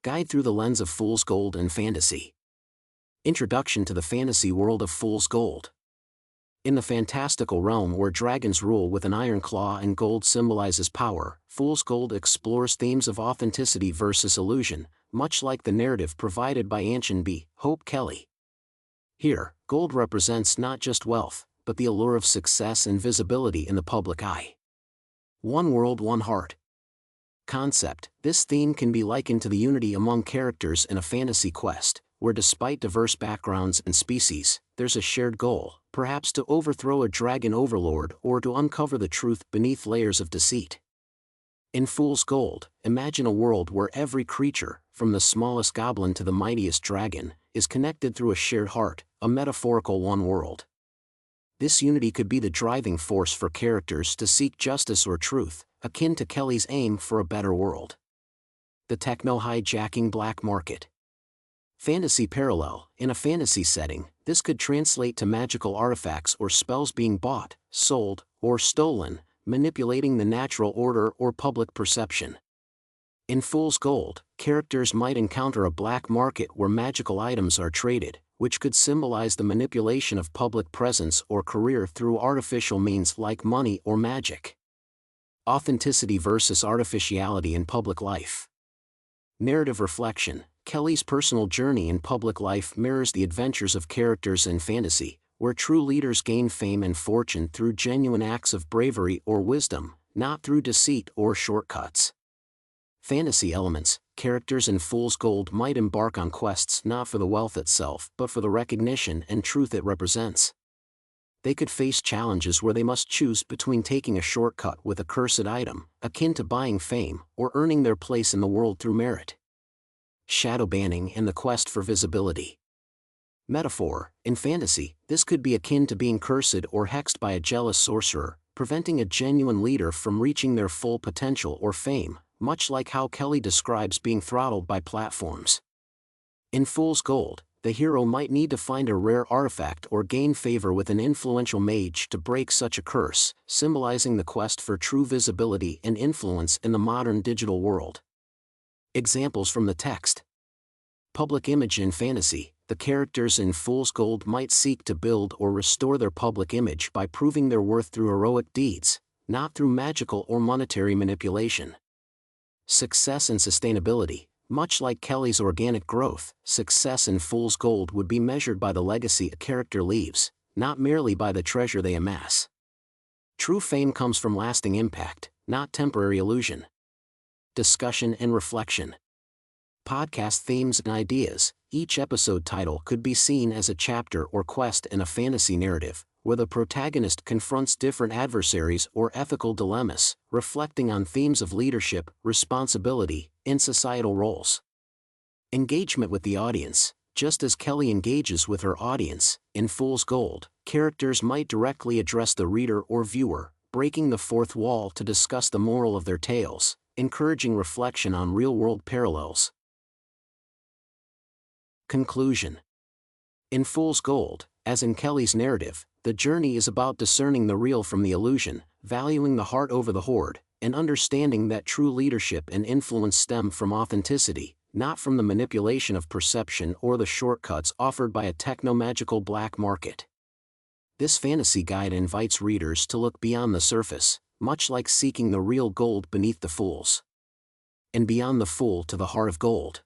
Guide through the lens of Fool's Gold and Fantasy. Introduction to the fantasy world of Fool's Gold. In the fantastical realm where dragons rule with an iron claw and gold symbolizes power, Fool's Gold explores themes of authenticity versus illusion, much like the narrative provided by Anshin B. Hope Kelly. Here, gold represents not just wealth, but the allure of success and visibility in the public eye. One world, one heart. Concept. This theme can be likened to the unity among characters in a fantasy quest, where despite diverse backgrounds and species, there's a shared goal, perhaps to overthrow a dragon overlord or to uncover the truth beneath layers of deceit. In Fool's Gold, imagine a world where every creature, from the smallest goblin to the mightiest dragon, is connected through a shared heart, a metaphorical one world. This unity could be the driving force for characters to seek justice or truth, akin to Kelly's aim for a better world. The techno-hijacking black market. Fantasy parallel. In a fantasy setting, this could translate to magical artifacts or spells being bought, sold, or stolen, manipulating the natural order or public perception. In Fool's Gold, characters might encounter a black market where magical items are traded, which could symbolize the manipulation of public presence or career through artificial means like money or magic. Authenticity versus artificiality in public life. Narrative reflection. Kelly's personal journey in public life mirrors the adventures of characters in fantasy, where true leaders gain fame and fortune through genuine acts of bravery or wisdom, not through deceit or shortcuts. Fantasy elements. Characters in Fool's Gold might embark on quests not for the wealth itself but for the recognition and truth it represents. They could face challenges where they must choose between taking a shortcut with a cursed item, akin to buying fame, or earning their place in the world through merit. Shadow banning and the quest for visibility. Metaphor. In fantasy, this could be akin to being cursed or hexed by a jealous sorcerer, preventing a genuine leader from reaching their full potential or fame, much like how Kelly describes being throttled by platforms. In Fool's Gold, the hero might need to find a rare artifact or gain favor with an influential mage to break such a curse, symbolizing the quest for true visibility and influence in the modern digital world. Examples from the text. Public image in fantasy. The characters in Fool's Gold might seek to build or restore their public image by proving their worth through heroic deeds, not through magical or monetary manipulation. Success and sustainability. Much like Kelly's organic growth, success in Fool's Gold would be measured by the legacy a character leaves, not merely by the treasure they amass. True fame comes from lasting impact, not temporary illusion. Discussion and reflection. Podcast themes and ideas. Each episode title could be seen as a chapter or quest in a fantasy narrative, where the protagonist confronts different adversaries or ethical dilemmas, reflecting on themes of leadership, responsibility, and societal roles. Engagement with the audience. Just as Kelly engages with her audience, in Fool's Gold, characters might directly address the reader or viewer, breaking the fourth wall to discuss the moral of their tales, encouraging reflection on real-world parallels. Conclusion. In Fool's Gold, as in Kelly's narrative, the journey is about discerning the real from the illusion, valuing the heart over the hoard, and understanding that true leadership and influence stem from authenticity, not from the manipulation of perception or the shortcuts offered by a techno-magical black market. This fantasy guide invites readers to look beyond the surface, much like seeking the real gold beneath the fools. And beyond the fool to the heart of gold.